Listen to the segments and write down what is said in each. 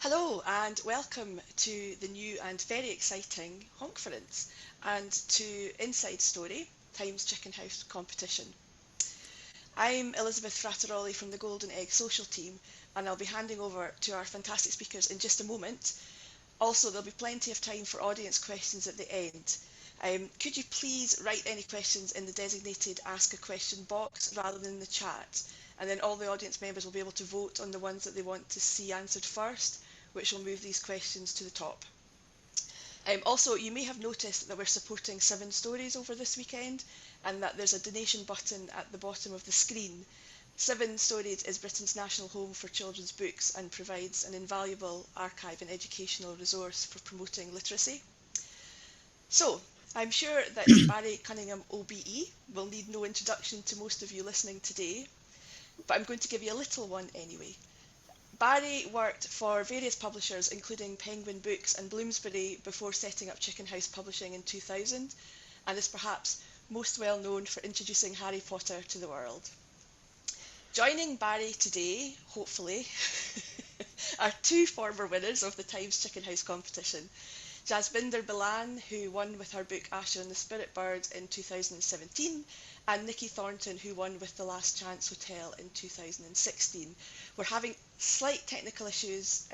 Hello and welcome to the new and very exciting Honkference and to Inside Story, Times Chicken House competition. I'm Elizabeth Frattaroli from the Golden Egg social team and I'll be handing over to our fantastic speakers in just a moment. Also, there'll be plenty of time for audience questions at the end. Could you please write any questions in the designated Ask a Question box rather than the chat? And then all the audience members will be able to vote on the ones that they want to see answered first, which will move these questions to the top. Also, you may have noticed that we're supporting 7stories over this weekend and that there's a donation button at the bottom of the screen. 7stories is Britain's national home for children's books and provides an invaluable archive and educational resource for promoting literacy. So, I'm sure that Barry Cunningham OBE will need no introduction to most of you listening today, but I'm going to give you a little one anyway. Barry worked for various publishers including Penguin Books and Bloomsbury before setting up Chicken House Publishing in 2000 and is perhaps most well known for introducing Harry Potter to the world. Joining Barry today, hopefully, are two former winners of the Times Chicken House competition. Jasbinder Bilan, who won with her book Asher and the Spirit Bird in 2017, and Nikki Thornton, who won with The Last Chance Hotel in 2016. We're having slight technical issues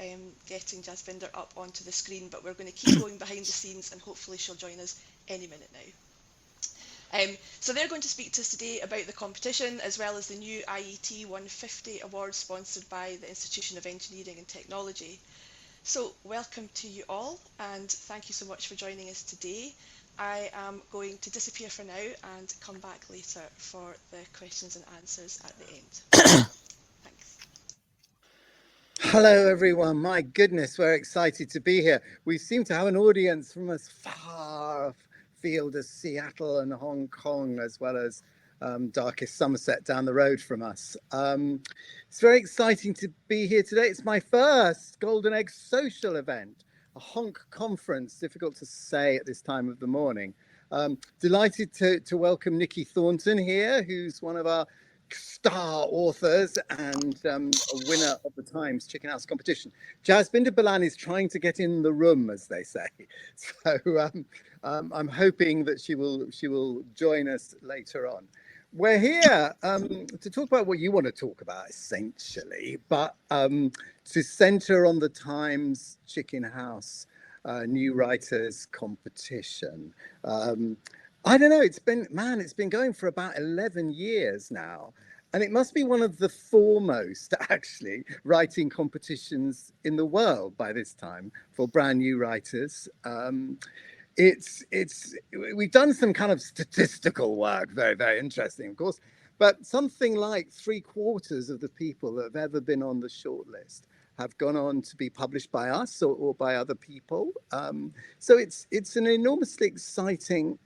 getting Jasbinder up onto the screen, but we're going to keep going behind the scenes and hopefully she'll join us any minute now. So they're going to speak to us today about the competition as well as the new IET 150 award sponsored by the Institution of Engineering and Technology. So welcome to you all and thank you so much for joining us today. I am going to disappear for now and come back later for the questions and answers at the end. Thanks. Hello everyone, my goodness, we're excited to be here. We seem to have an audience from as far afield as Seattle and Hong Kong, as well as darkest Somerset down the road from us. It's very exciting to be here today. It's my first Golden Egg social event, a honk conference, difficult to say at this time of the morning. Delighted to welcome Nikki Thornton here, who's one of our star authors and a winner of the Times Chicken House competition. Jasbinder Bilan is trying to get in the room, as they say. So I'm hoping that she will join us later on. We're here to talk about what you want to talk about, essentially, but to centre on the Times Chicken House New Writers competition. I don't know, it's been going for about 11 years now. And it must be one of the foremost, actually, writing competitions in the world by this time for brand new writers. We've done some kind of statistical work, very, very interesting, of course, but something like 3/4 of the people that have ever been on the shortlist have gone on to be published by us or by other people. So it's an enormously exciting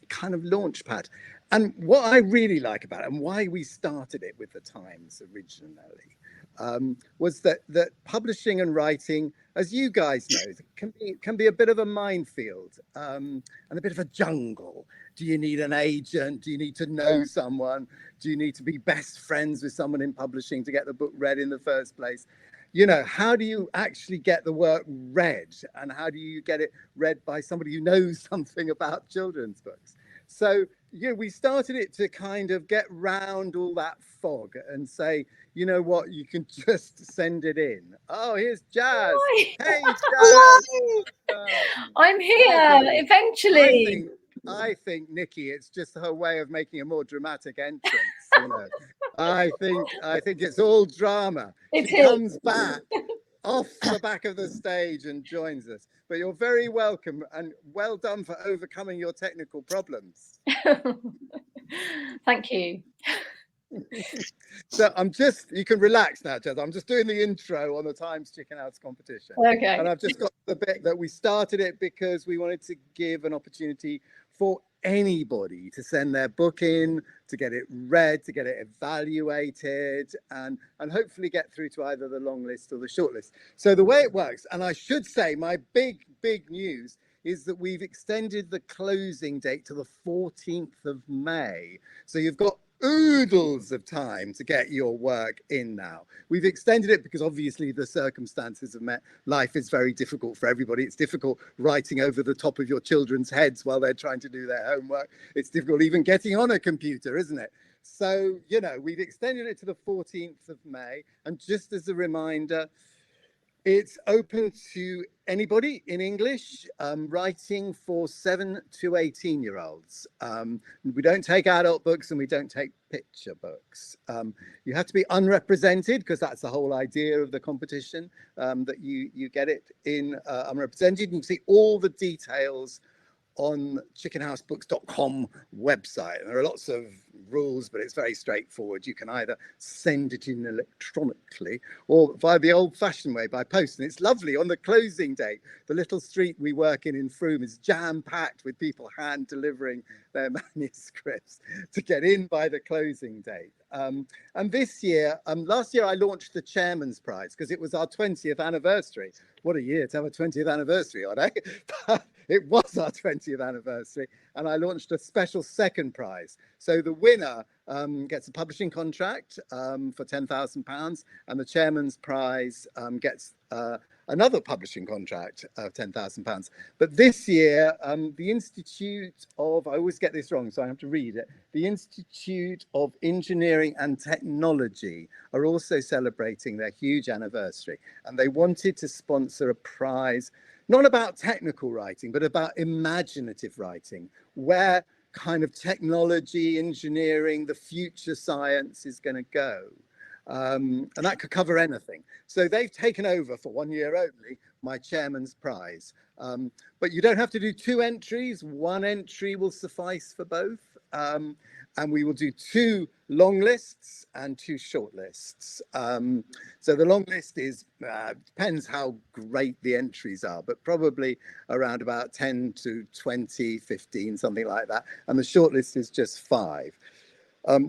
kind of launch pad. And what I really like about it and why we started it with the Times originally was that publishing and writing, as you guys know, can be a bit of a minefield and a bit of a jungle. Do you need an agent? Do you need to know someone? Do you need to be best friends with someone in publishing to get the book read in the first place? You know, how do you actually get the work read? And how do you get it read by somebody who knows something about children's books? So, we started it to kind of get round all that fog and say, you know what, you can just send it in. Oh, here's Jazz. Hi. Hey, Jazz. I'm here, eventually. I think, Nikki, it's just her way of making a more dramatic entrance. I think it's all drama. She comes back off the back of the stage and joins us. But you're very welcome and well done for overcoming your technical problems. Thank you. So you can relax now, Jazz. I'm just doing the intro on the Times Chicken House competition. Okay. And I've just got the bit that we started it because we wanted to give an opportunity for anybody to send their book in, to get it read, to get it evaluated, and hopefully get through to either the long list or the short list. So the way it works, and I should say my big news is that we've extended the closing date to the 14th of May. So you've got oodles of time to get your work in now. We've extended it because obviously the circumstances of life is very difficult for everybody. It's difficult writing over the top of your children's heads while they're trying to do their homework. It's difficult even getting on a computer, isn't it? So, you know, we've extended it to the 14th of May. And just as a reminder, it's open to anybody in English, writing for 7 to 18-year-olds. We don't take adult books and we don't take picture books. You have to be unrepresented because that's the whole idea of the competition, that you get it in unrepresented. You can see all the details on chickenhousebooks.com website. There are lots of rules, but it's very straightforward. You can either send it in electronically or via the old-fashioned way by post. And it's lovely on the closing date. The little street we work in Frome is jam-packed with people hand delivering their manuscripts to get in by the closing date. And this year, last year I launched the Chairman's Prize because it was our 20th anniversary. What a year to have a 20th anniversary on, eh? But it was our 20th anniversary, and I launched a special second prize. So the winner gets a publishing contract for £10,000, and the Chairman's Prize gets another publishing contract of £10,000. But this year, the Institute of, I always get this wrong, so I have to read it. The Institute of Engineering and Technology are also celebrating their huge anniversary, and they wanted to sponsor a prize not about technical writing, but about imaginative writing, where kind of technology, engineering, the future science is going to go. And that could cover anything. So they've taken over for 1 year only my Chairman's Prize. But you don't have to do 2 entries. 1 entry will suffice for both. And we will do 2 long lists and 2 short lists. So the long list is, depends how great the entries are, but probably around about 10 to 20, 15, something like that. And the short list is just 5.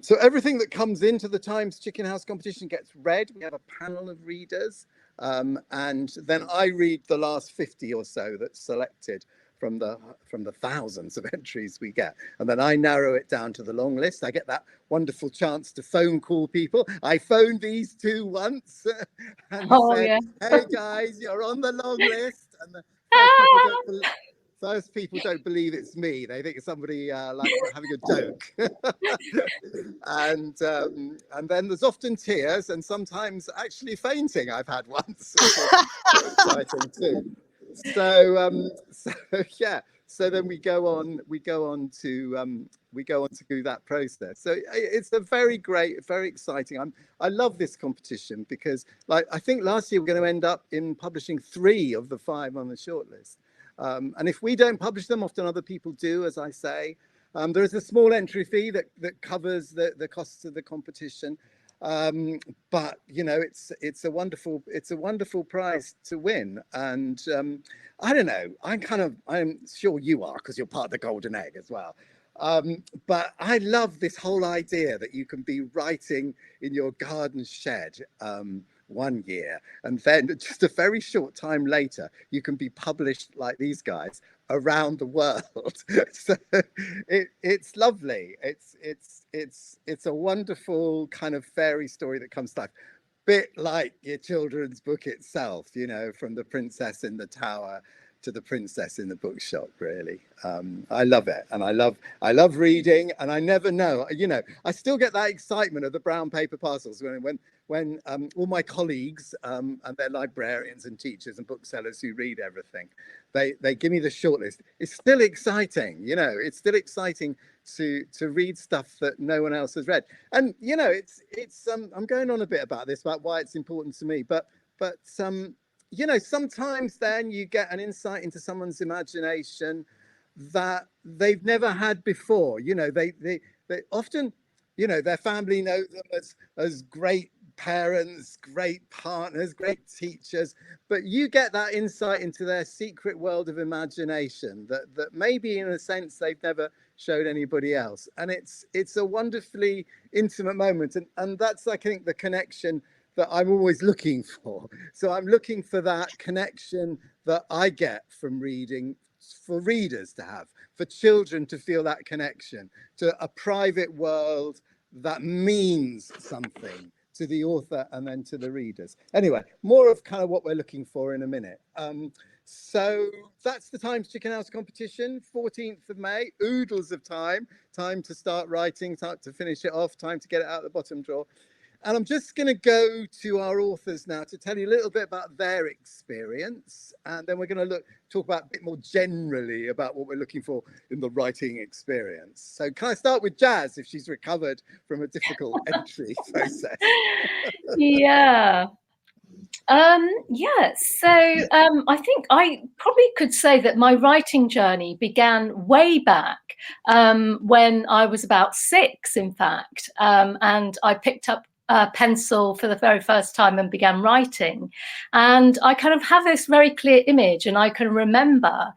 So everything that comes into the Times Chicken House competition gets read. We have a panel of readers, and then I read the last 50 or so that's selected from the thousands of entries we get, and then I narrow it down to the long list. I get that wonderful chance to phone call people. I phoned these 2 once and said, "Hey guys, you're on the long list," and the first people don't believe it's me. They think it's somebody like having a joke. And then there's often tears and sometimes actually fainting. I've had once. Exciting too. So yeah. So then we go on to do that process. So it's a very great, very exciting. I love this competition because, like, I think last year we're going to end up in publishing 3 of the 5 on the shortlist. And if we don't publish them, often other people do, as I say. There is a small entry fee that covers the costs of the competition. But you know, it's a wonderful prize to win. And I don't know, I'm sure you are, because you're part of the Golden Egg as well. But I love this whole idea that you can be writing in your garden shed 1 year, and then just a very short time later you can be published like these guys around the world. So it's lovely. It's a wonderful kind of fairy story that comes to life, bit like your children's book itself, you know, from the princess in the tower to the princess in the bookshop, really. I love it, and I love reading, and I never know, you know, I still get that excitement of the brown paper parcels when all my colleagues and they're librarians and teachers and booksellers who read everything, they give me the shortlist. It's still exciting, you know, it's still exciting to read stuff that no one else has read. And you know, it's I'm going on a bit about this, about why it's important to me, but you know, sometimes then you get an insight into someone's imagination that they've never had before. You know, they often, you know, their family know them as great parents, great partners, great teachers, but you get that insight into their secret world of imagination that maybe in a sense they've never showed anybody else. And it's a wonderfully intimate moment. And that's, I think, the connection that I'm always looking for. So I'm looking for that connection that I get from reading, for readers to have, for children to feel that connection to a private world that means something to the author and then to the readers. Anyway, more of kind of what we're looking for in a minute. So that's the Times Chicken House competition, 14th of May, oodles of time to start writing, time to finish it off, time to get it out of the bottom drawer. And I'm just going to go to our authors now to tell you a little bit about their experience. And then we're going to talk about a bit more generally about what we're looking for in the writing experience. So can I start with Jazz, if she's recovered from a difficult entry process? Yeah. So I think I probably could say that my writing journey began way back when I was about 6, in fact, and I picked up a pencil for the very first time and began writing. And I kind of have this very clear image, and I can remember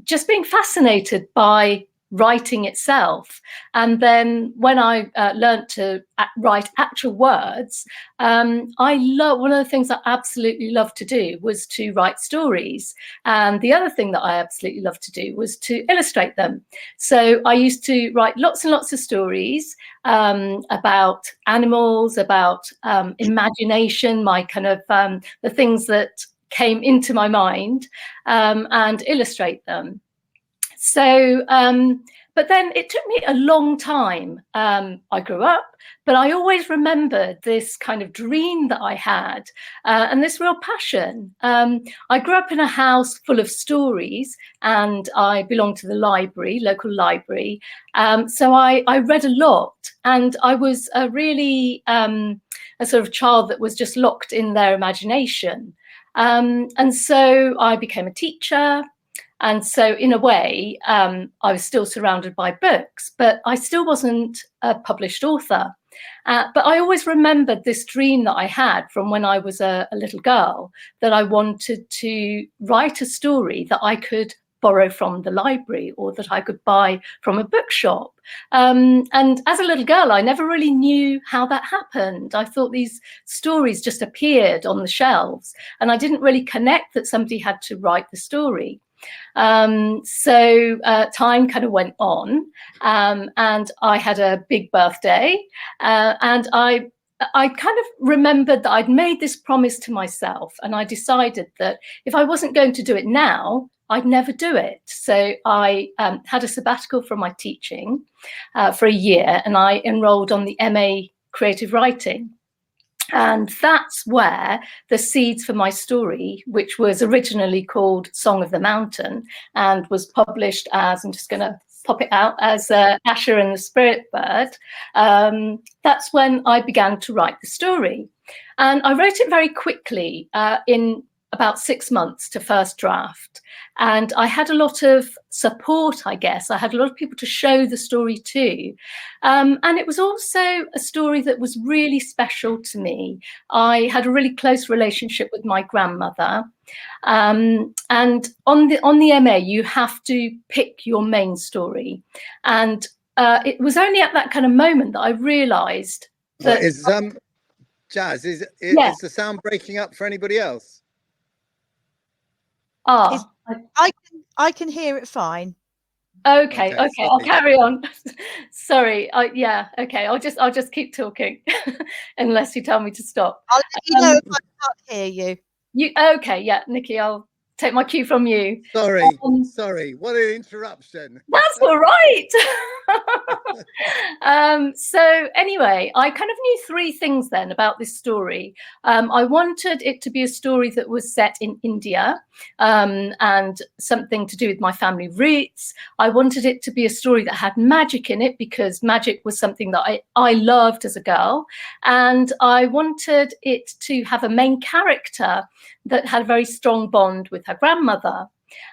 just being fascinated by writing itself. And then when I learned to write actual words, one of the things I absolutely loved to do was to write stories. And the other thing that I absolutely loved to do was to illustrate them. So I used to write lots and lots of stories about animals, about imagination, my kind of the things that came into my mind, and illustrate them. So, but then it took me a long time. I grew up, but I always remembered this kind of dream that I had and this real passion. I grew up in a house full of stories, and I belonged to the library, local library. So I read a lot, and I was really a sort of child that was just locked in their imagination. And so I became a teacher. And so in a way, I was still surrounded by books, but I still wasn't a published author. But I always remembered this dream that I had from when I was a little girl, that I wanted to write a story that I could borrow from the library or that I could buy from a bookshop. And as a little girl, I never really knew how that happened. I thought these stories just appeared on the shelves, and I didn't really connect that somebody had to write the story. So time kind of went on, and I had a big birthday, and I kind of remembered that I'd made this promise to myself, and I decided that if I wasn't going to do it now, I'd never do it. So I had a sabbatical from my teaching for a year, and I enrolled on the MA Creative Writing. And that's where the seeds for my story, which was originally called Song of the Mountain and was published as, I'm just going to pop it out, as Asher and the Spirit Bird, that's when I began to write the story. And I wrote it very quickly in about 6 months to first draft. And I had a lot of support, I guess. I had a lot of people to show the story to. And it was also a story that was really special to me. I had a really close relationship with my grandmother. And on the MA, you have to pick your main story. And it was only at that kind of moment that I realised that... Jazz, is the sound breaking up for anybody else? I can hear it fine. Okay, I'll carry on. Sorry. Okay, I'll just keep talking unless you tell me to stop. I'll let you know if I can't hear you. Okay, yeah, Nikki, I'll take my cue from you. Sorry, what an interruption. That's all right. So anyway, I kind of knew 3 things then about this story. I wanted it to be a story that was set in India, and something to do with my family roots. I wanted it to be a story that had magic in it, because magic was something that I loved as a girl. And I wanted it to have a main character that had a very strong bond with her grandmother.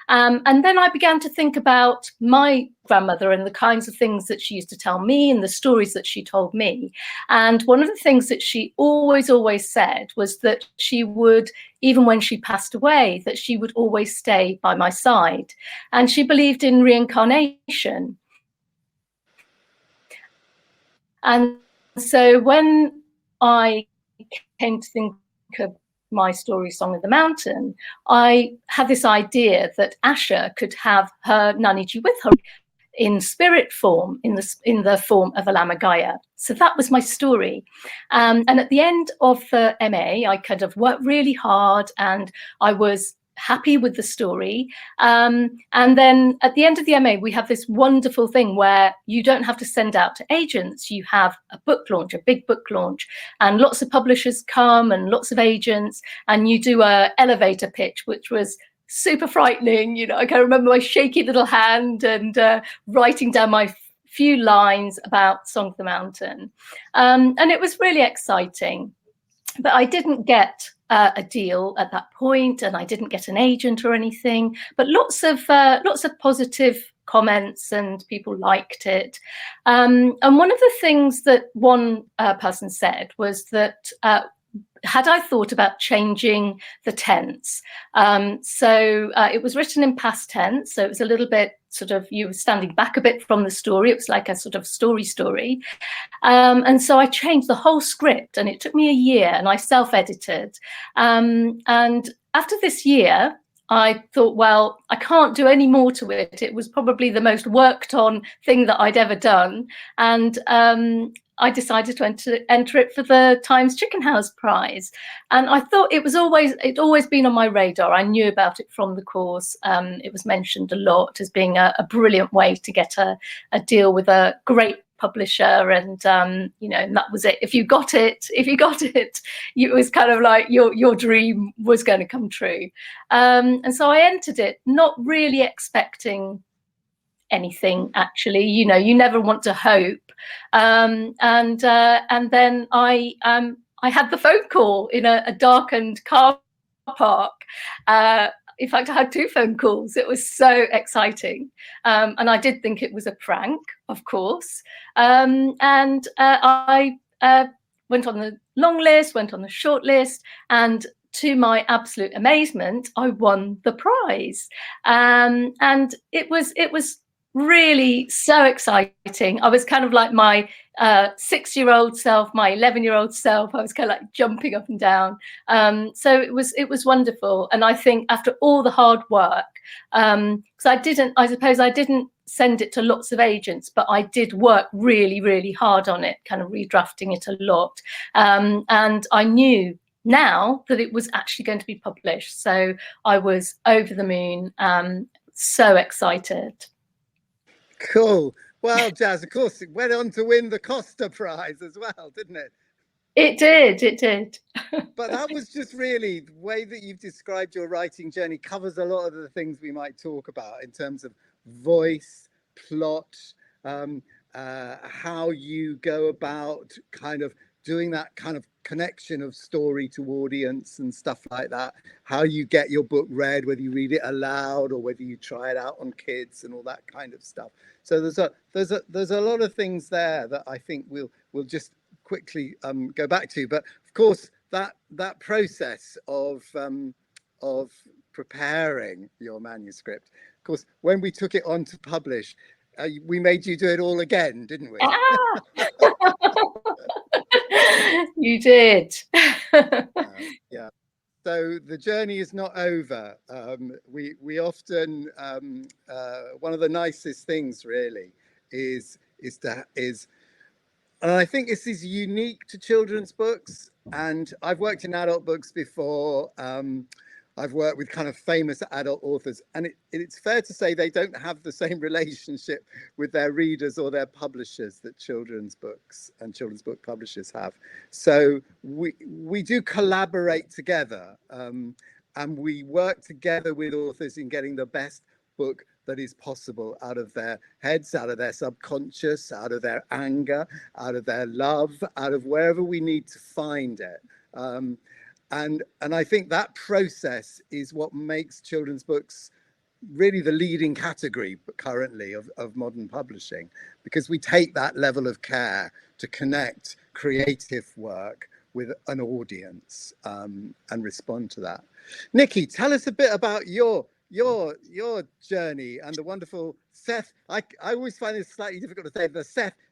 And then I began to think about my grandmother and the kinds of things that she used to tell me and the stories that she told me. And one of the things that she always said was that she would, even when she passed away, that she would always stay by my side. And she believed in reincarnation. And so when I came to think of my story, Song of the Mountain, I had this idea that Asher could have her Naniji with her. in spirit form, in the form of a Lammergeier. So that was my story. And at the end of the MA, I kind of worked really hard, and I was happy with the story. And then at the end of the MA, we have this wonderful thing where you don't have to send out to agents. You have a book launch, a big book launch, and lots of publishers come and lots of agents, and you do a elevator pitch, which was super frightening. You know, I can remember my shaky little hand and writing down my few lines about Song of the Mountain. And it was really exciting. But I didn't get a deal at that point, and I didn't get an agent or anything. But lots of positive comments, and people liked it. And one of the things that one person said was that had I thought about changing the tense? So it was written in past tense, so it was a little bit sort of, you were standing back a bit from the story. It was like a sort of story. And so I changed the whole script, and it took me a year, and I self-edited. And after this year, I thought, well, I can't do any more to it. It was probably the most worked on thing that I'd ever done. And I decided to enter it for the Times Chicken House Prize. And I thought it'd always been on my radar. I knew about it from the course. It was mentioned a lot as being a brilliant way to get a deal with a great publisher, and you know, and that was it. If you got it, it was kind of like your dream was going to come true. And so I entered it, not really expecting anything, actually. You know, you never want to hope. And then I had the phone call in a darkened car park. In fact, I had 2 phone calls. It was so exciting. And I did think it was a prank, of course. And I went on the long list, went on the short list, and to my absolute amazement, I won the prize. And it was really so exciting. I was kind of like my 6-year-old self, my 11-year-old self. I was kind of like jumping up and down. So it was wonderful. And I think after all the hard work, because I suppose I didn't send it to lots of agents, but I did work really, really hard on it, kind of redrafting it a lot. And I knew now that it was actually going to be published. So I was over the moon, so excited. Cool. Well, Jazz, of course, it went on to win the Costa Prize as well, didn't it? It did. But that was just really the way that you've described your writing journey covers a lot of the things we might talk about in terms of voice, plot, how you go about kind of doing that kind of connection of story to audience and stuff like that, how you get your book read, whether you read it aloud or whether you try it out on kids and all that kind of stuff. So there's a lot of things there that I think we'll just quickly go back to. But of course, that process of preparing your manuscript, of course, when we took it on to publish, we made you do it all again, didn't we? You did. Yeah. So the journey is not over. We often one of the nicest things really is, and I think this is unique to children's books. And I've worked in adult books before. I've worked with kind of famous adult authors, and it's fair to say they don't have the same relationship with their readers or their publishers that children's books and children's book publishers have. So we do collaborate together, and we work together with authors in getting the best book that is possible out of their heads, out of their subconscious, out of their anger, out of their love, out of wherever we need to find it. And I think that process is what makes children's books really the leading category currently of modern publishing, because we take that level of care to connect creative work with an audience and respond to that. Nikki, tell us a bit about your journey and the wonderful Seth. I always find it slightly difficult to say the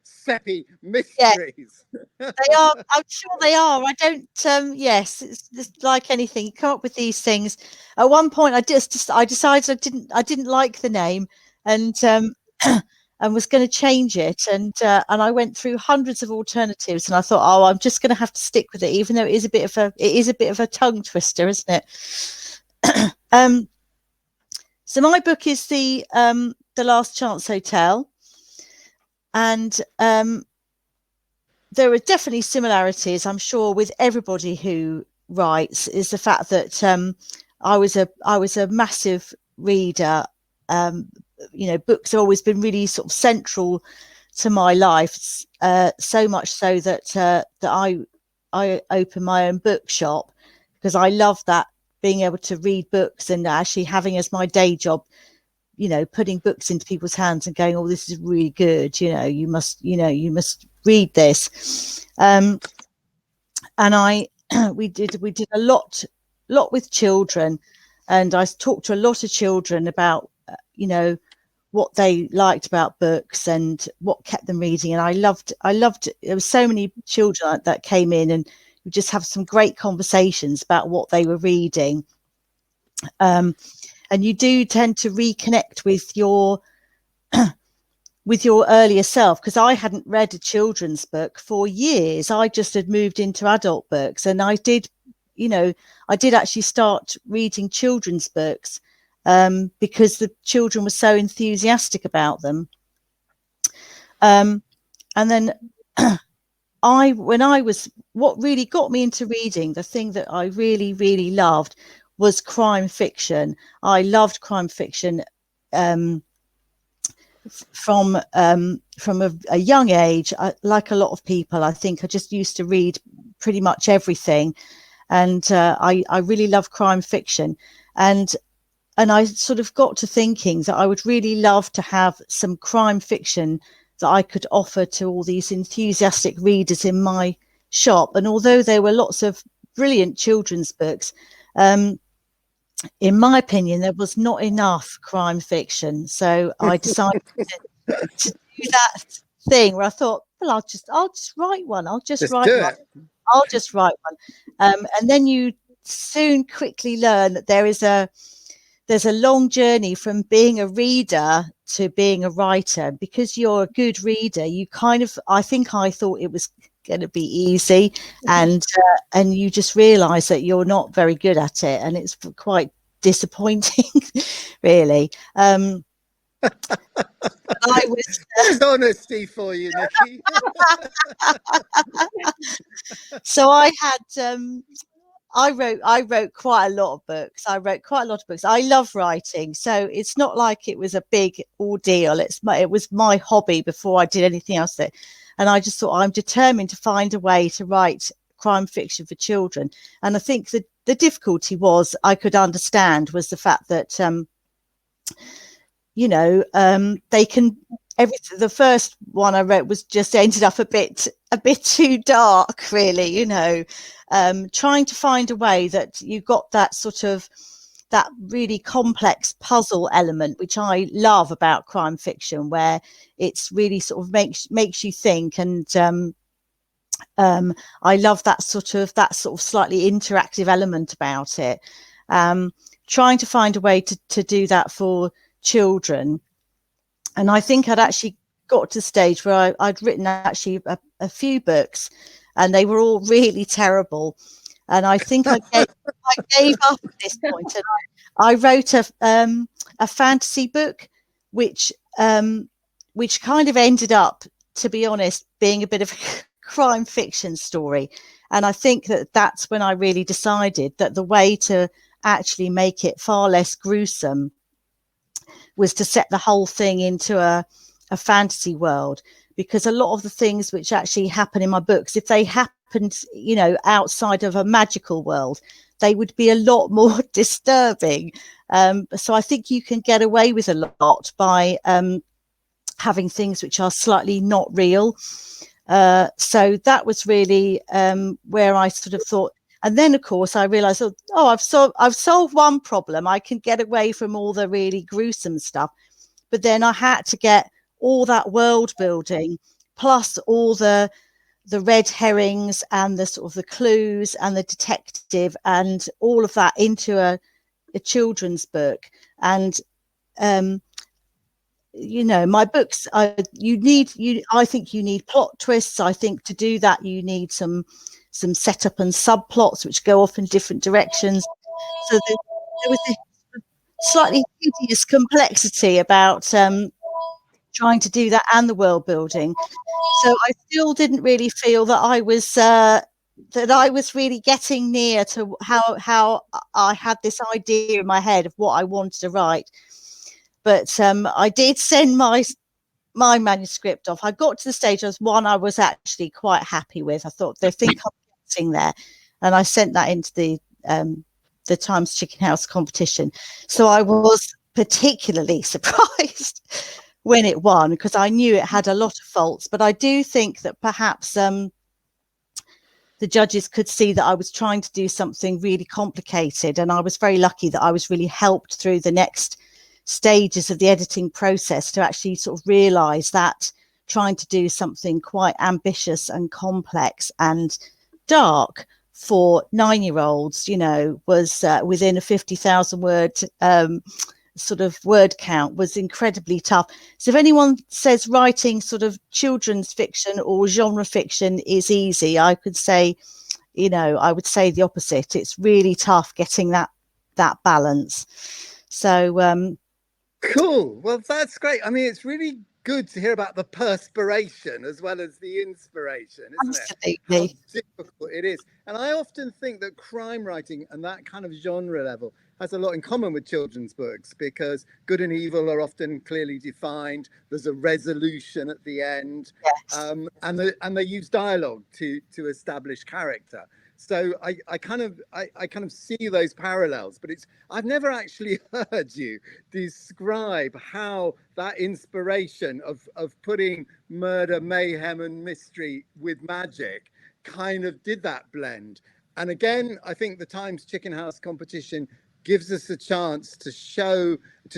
Seppi mysteries. Yeah, they are. I'm sure they are. I don't. Yes, it's just like anything. You come up with these things. At one point, I decided I didn't like the name, and and was going to change it, and I went through hundreds of alternatives, and I thought, oh, I'm just going to have to stick with it, even though it is a bit of a tongue twister, isn't it? So my book is the Last Chance Hotel, and there are definitely similarities, I'm sure, with everybody who writes. Is the fact that I was a massive reader. Books have always been really sort of central to my life, so much so that I opened my own bookshop, because I love that, being able to read books and actually having as my day job, putting books into people's hands and going, oh, this is really good, you must read this. And we did a lot with children, and I talked to a lot of children about what they liked about books and what kept them reading. And I loved there were so many children that came in, and we just have some great conversations about what they were reading. And you do tend to reconnect with your earlier self, because I hadn't read a children's book for years. I just had moved into adult books, and I did actually start reading children's books because the children were so enthusiastic about them. And then what really got me into reading, the thing that I really, really loved, was crime fiction. I loved crime fiction from a young age. Like a lot of people, I think I just used to read pretty much everything, and I really love crime fiction. And I sort of got to thinking that I would really love to have some crime fiction that I could offer to all these enthusiastic readers in my shop. And although there were lots of brilliant children's books, in my opinion, there was not enough crime fiction. So I decided to do that thing where I thought, well, I'll just write one. I'll just write one. And then you soon quickly learn that there's a long journey from being a reader to being a writer. Because you're a good reader, I thought it was going to be easy, and you just realize that you're not very good at it, and it's quite disappointing, really. I was There's honesty for you, Nikki. So I had I wrote quite a lot of books. I love writing, so it's not like it was a big ordeal. It was my hobby before I did anything else with it. And I just thought, I'm determined to find a way to write crime fiction for children. And I think that the difficulty I could understand was the fact that they can. The first one I wrote was just ended up a bit too dark, really. Trying to find a way that you got that sort of that really complex puzzle element, which I love about crime fiction, where it's really sort of makes you think. And I love that sort of slightly interactive element about it. Trying to find a way to do that for children. And I think I'd actually got to a stage where I'd written actually a few books, and they were all really terrible. And I think I gave up at this point. And I wrote a fantasy book, which kind of ended up, to be honest, being a bit of a crime fiction story. And I think that's when I really decided that the way to actually make it far less gruesome was to set the whole thing into a fantasy world, because a lot of the things which actually happen in my books, if they happened, outside of a magical world, they would be a lot more disturbing. So I think you can get away with a lot by having things which are slightly not real. So that was really where I sort of thought. And then, of course, I realized, I've solved one problem. I can get away from all the really gruesome stuff. But then I had to get all that world building, plus all the red herrings and the sort of the clues and the detective and all of that into a children's book. And my books, I think you need plot twists. I think to do that you need some setup and subplots which go off in different directions. So there was a slightly hideous complexity about trying to do that and the world building. So I still didn't really feel that I was really getting near to how I had this idea in my head of what I wanted to write. But I did send my manuscript off. I got to the stage I was actually quite happy with. I thought they think I'm getting there, and I sent that into the Times Chicken House competition. So I was particularly surprised when it won, because I knew it had a lot of faults. But I do think that perhaps the judges could see that I was trying to do something really complicated, and I was very lucky that I was really helped through the next stages of the editing process to actually sort of realize that trying to do something quite ambitious and complex and dark for 9-year-olds, was within a 50,000 word sort of word count was incredibly tough. So if anyone says writing sort of children's fiction or genre fiction is easy, I could say, I would say the opposite. It's really tough getting that balance. So cool. Well, that's great. I mean, it's really good to hear about the perspiration as well as the inspiration, isn't absolutely. it? How difficult it is. And I often think that crime writing and that kind of genre level has a lot in common with children's books, because good and evil are often clearly defined. There's a resolution at the end, Yes. and they use dialogue to establish character. So I kind of see those parallels, but I've never actually heard you describe how that inspiration of putting murder, mayhem, and mystery with magic kind of did that blend. And again, I think the Times Chicken House competition gives us a chance to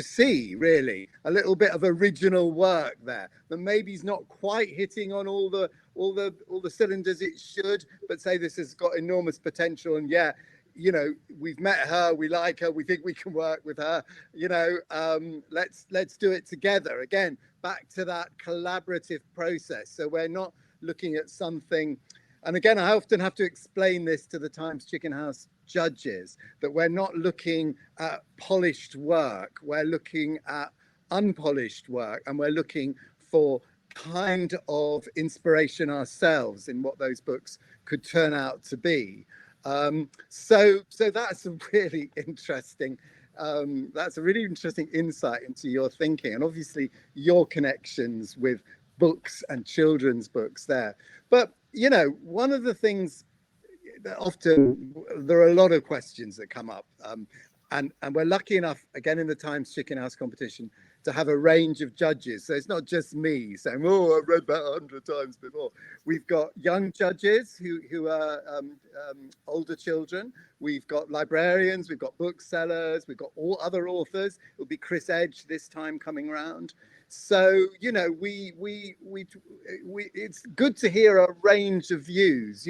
see really a little bit of original work there that maybe is not quite hitting on all the cylinders it should, but say this has got enormous potential. And we've met her, we like her, we think we can work with her, let's do it together. Again, back to that collaborative process. So we're not looking at something, and again, I often have to explain this to the Times Chicken House judges, that we're not looking at polished work, we're looking at unpolished work, and we're looking for kind of inspiration ourselves in what those books could turn out to be. So that's a really interesting insight into your thinking, and obviously your connections with books and children's books there. But one of the things that often there are a lot of questions that come up, and we're lucky enough again in the Times Chicken House competition to have a range of judges. So it's not just me saying, "Oh, I've read that 100 times before." We've got young judges who are older children. We've got librarians. We've got booksellers. We've got all other authors. It'll be Chris Edge this time coming round. So it's good to hear a range of views.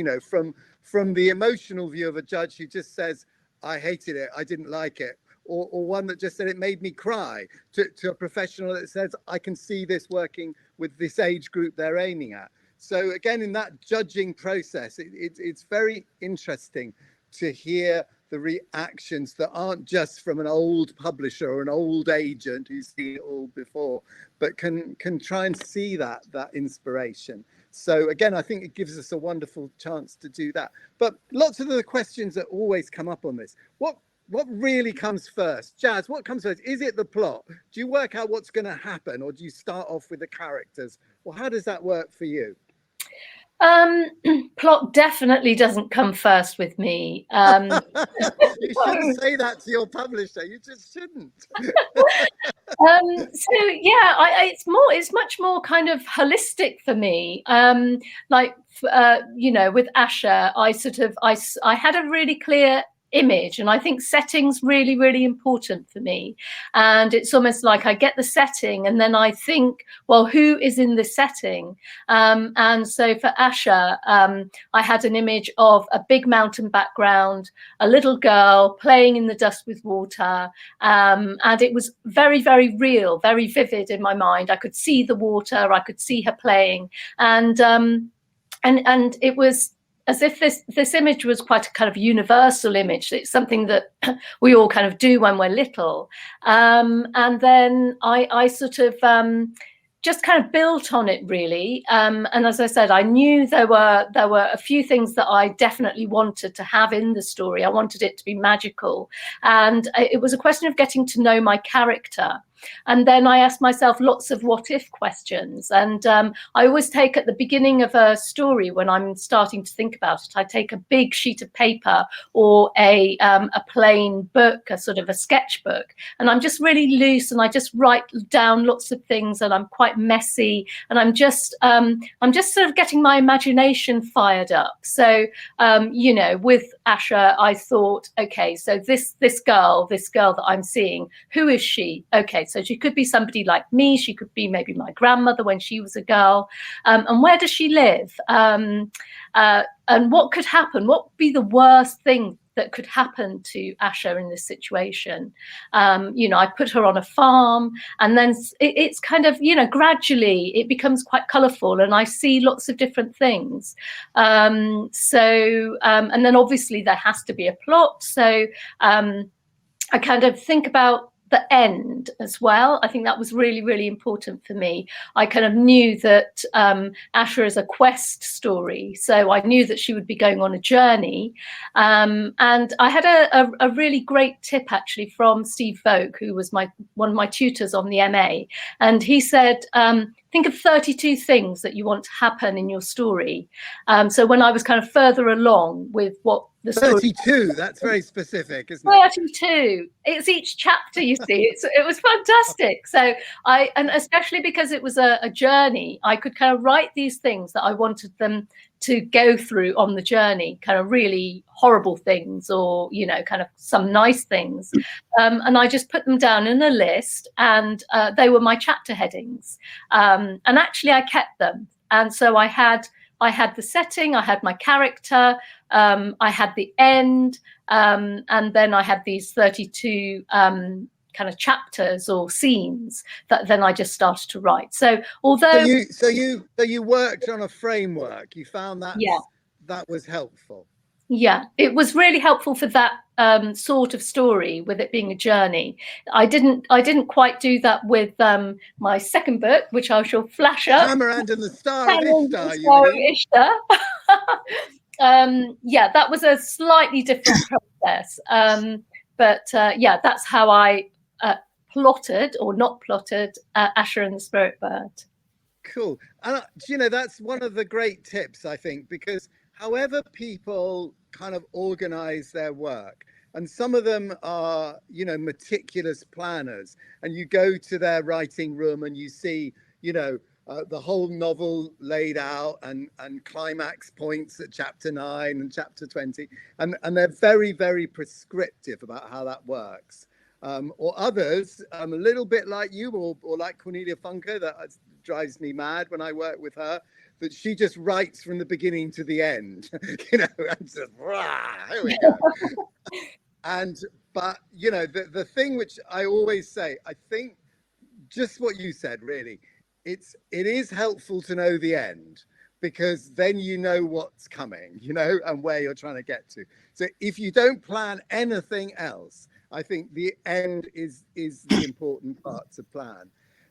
From the emotional view of a judge who just says, "I hated it. I didn't like it." Or one that just said it made me cry, to a professional that says, I can see this working with this age group they're aiming at. So again, in that judging process, it's very interesting to hear the reactions that aren't just from an old publisher or an old agent who's seen it all before, but can try and see that inspiration. So again, I think it gives us a wonderful chance to do that. But lots of the questions that always come up on this, what really comes first? Jazz, what comes first? Is it the plot? Do you work out what's going to happen, or do you start off with the characters? Well, how does that work for you? Plot definitely doesn't come first with me. You shouldn't say that to your publisher. You just shouldn't. It's much more kind of holistic for me. With Asher, I had a really clear image, and I think setting's really, really important for me. And it's almost like I get the setting and then I think, well, who is in this setting? And so for Asher, I had an image of a big mountain background, a little girl playing in the dust with water, and it was very, very real, very vivid in my mind. I could see the water, I could see her playing, and it was as if this image was quite a kind of universal image. It's something that we all kind of do when we're little. And then I sort of just kind of built on it, really. And as I said, I knew there were a few things that I definitely wanted to have in the story. I wanted it to be magical. And it was a question of getting to know my character. And then I asked myself lots of what if questions. And I always take at the beginning of a story, when I'm starting to think about it, I take a big sheet of paper or a plain book, a sort of a sketchbook, and I'm just really loose and I just write down lots of things, and I'm quite messy, and I'm just sort of getting my imagination fired up. So you know, with Asher, I thought, okay, so this girl that I'm seeing, who is she? Okay, so she could be somebody like me. She could be maybe my grandmother when she was a girl. And where does she live? And what could happen? What would be the worst thing that could happen to Asher in this situation? You know, I put her on a farm, and then it's kind of, you know, gradually it becomes quite colourful, and I see lots of different things. And then obviously there has to be a plot. So I kind of think about the end as well. I think that was really, really important for me. I kind of knew that Asher is a quest story, so I knew that she would be going on a journey. And I had a really great tip actually from Steve Vogue, who was one of my tutors on the MA, and he said, think of 32 things that you want to happen in your story. So when I was kind of further along with what the story, 32, that's very specific, isn't it? 32. It's each chapter, you see. It was fantastic. So and especially because it was a journey, I could kind of write these things that I wanted them to go through on the journey, kind of really horrible things, or, you know, kind of some nice things. And I just put them down in a list, and they were my chapter headings. And actually I kept them. And so I had the setting, I had my character, I had the end, and then I had these 32 kind of chapters or scenes that then I just started to write. So although so you worked on a framework, you found that that was helpful. Yeah, it was really helpful for that sort of story, with it being a journey. I didn't quite do that with my second book, which I shall flash up. Hammerhand and the Star of Ishtar. Yeah, that was a slightly different process. But yeah, that's how I plotted or not plotted Asher and the Spirit Bird. Cool. And you know, that's one of the great tips, I think, because however people kind of organize their work, and some of them are, you know, meticulous planners, and you go to their writing room and you see, you know, the whole novel laid out and climax points at chapter 9 and chapter 20, and they're very, very prescriptive about how that works. Or others, a little bit like you, or like Cornelia Funke, that drives me mad when I work with her, that she just writes from the beginning to the end, you know, and just, here we go. But you know, the thing which I always say, I think just what you said, really, it is helpful to know the end, because then you know what's coming, you know, and where you're trying to get to. So if you don't plan anything else, I think the end is the important part to plan.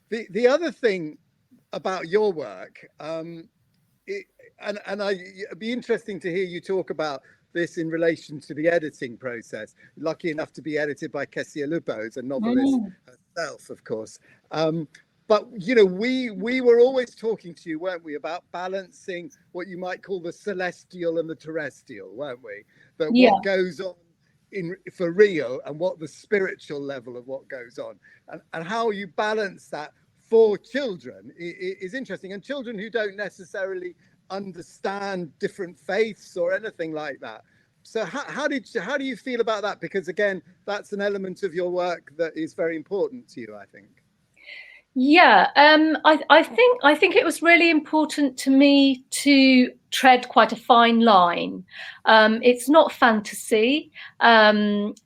The other thing about your work, it'd be interesting to hear you talk about this in relation to the editing process. Lucky enough to be edited by Kessia Lupo, who's a novelist herself, of course. But you know, we were always talking to you, weren't we, about balancing what you might call the celestial and the terrestrial, weren't we? That what goes on for real and what the spiritual level of what goes on, and how you balance that for children is interesting, and children who don't necessarily understand different faiths or anything like that. So how do you feel about that? Because again, that's an element of your work that is very important to you, I think. Yeah, I think it was really important to me to tread quite a fine line. It's not fantasy, and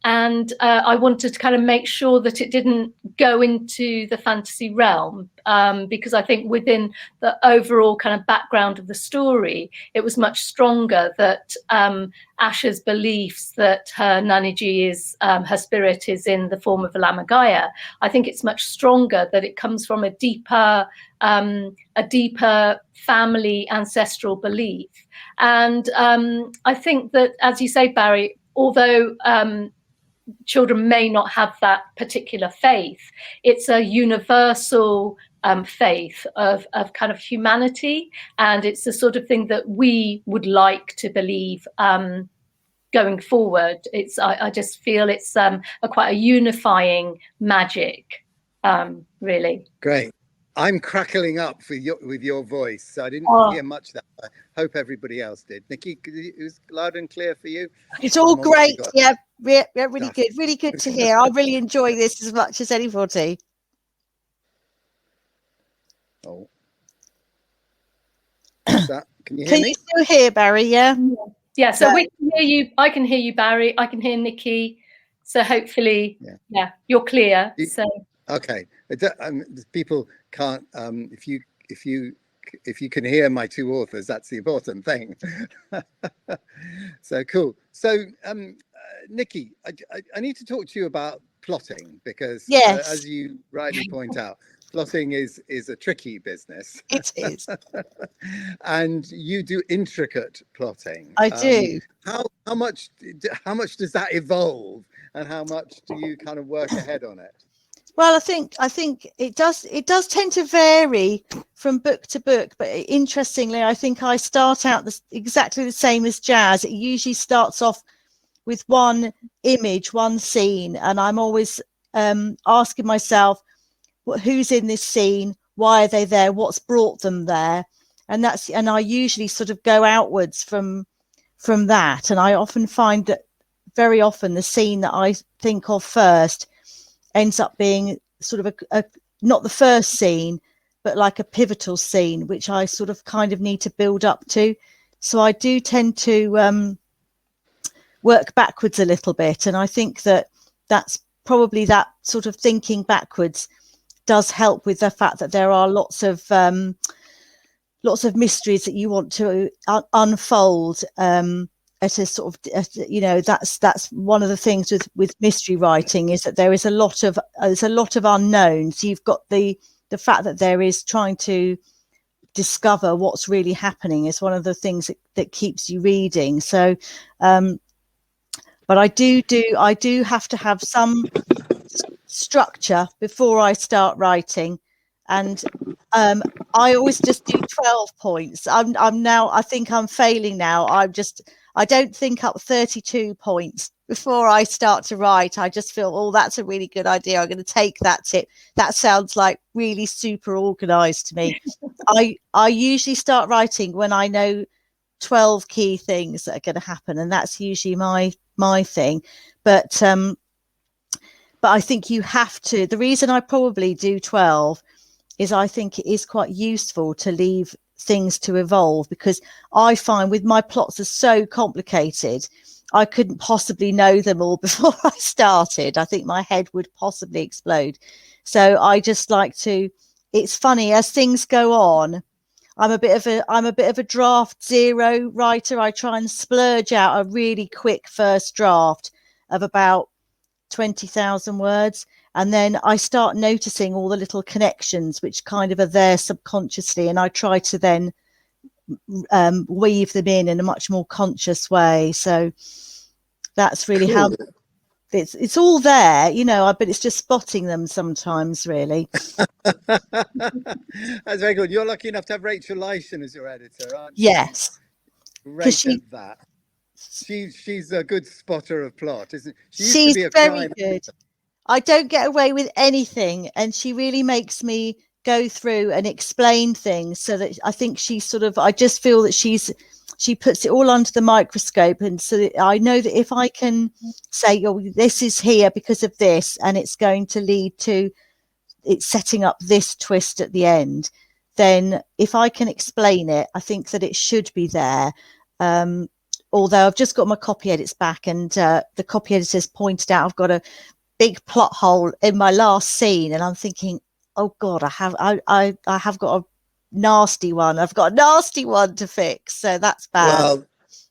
I wanted to kind of make sure that it didn't go into the fantasy realm, because I think within the overall kind of background of the story, it was much stronger that Asha's beliefs that her Naniji is, her spirit is in the form of a Lamagaya. I think it's much stronger that it comes from a deeper family ancestral belief. And I think that, as you say, Barry, although children may not have that particular faith, it's a universal faith of kind of humanity, and it's the sort of thing that we would like to believe going forward. I just feel it's quite a unifying magic, really. Great. I'm crackling up with your voice, so I didn't hear much of that. I hope everybody else did. Nikki, it was loud and clear for you? It's all great. Yeah, really good. Really good to hear. I really enjoy this as much as anybody. Oh. Can you hear me? Can you still hear, Barry? Yeah. Yeah, so we can hear you. I can hear you, Barry. I can hear Nikki. So hopefully, yeah you're clear. So okay. People can't. If you can hear my two authors, that's the important thing. So cool. So Nikki, I need to talk to you about plotting, because as you rightly point out, plotting is a tricky business. It is. And you do intricate plotting. I do. How much does that evolve, and how much do you kind of work ahead on it? Well, I think it does tend to vary from book to book, but interestingly, I think I start out exactly the same as Jazz. It usually starts off with one image, one scene, and I'm always asking myself, who's in this scene? Why are they there? What's brought them there? And I usually sort of go outwards from that. And I often find that very often the scene that I think of first ends up being sort of a not the first scene, but like a pivotal scene, which I sort of kind of need to build up to. So I do tend to work backwards a little bit. And I think that's probably that sort of thinking backwards does help with the fact that there are lots of mysteries that you want to unfold at a sort of, that's one of the things with mystery writing, is that there's a lot of unknowns. You've got the fact that there is trying to discover what's really happening is one of the things that keeps you reading. So but I do have to have some structure before I start writing, and I always just do 12 points. I think I'm failing now. I don't think up 32 points before I start to write. I just feel, oh, that's a really good idea. I'm going to take that tip. That sounds like really super organized to me. I usually start writing when I know 12 key things that are going to happen, and that's usually my thing. But I think you have to. The reason I probably do 12 is I think it is quite useful to leave things to evolve, because I find with my plots are so complicated, I couldn't possibly know them all before I started. I think my head would possibly explode. So I just like to. It's funny, as things go on, I'm a bit of a draft zero writer. I try and splurge out a really quick first draft of about 20,000 words, and then I start noticing all the little connections which kind of are there subconsciously, and I try to then weave them in a much more conscious way. So that's really how it's all there, but it's just spotting them sometimes, really. That's very good. You're lucky enough to have Rachel Lyson as your editor, aren't you? Yes. Great at that. She's a good spotter of plot, isn't she? She's very good. I don't get away with anything, and she really makes me go through and explain things, so that I think she's I just feel that she's she puts it all under the microscope, and so that I know that if I can say, oh, this is here because of this, and it's going to lead to it's setting up this twist at the end, then if I can explain it, I think that it should be there. Although I've just got my copy edits back, and the copy editors pointed out I've got a big plot hole in my last scene, and I'm thinking, oh God, I have got a nasty one. I've got a nasty one to fix. So that's bad. Well,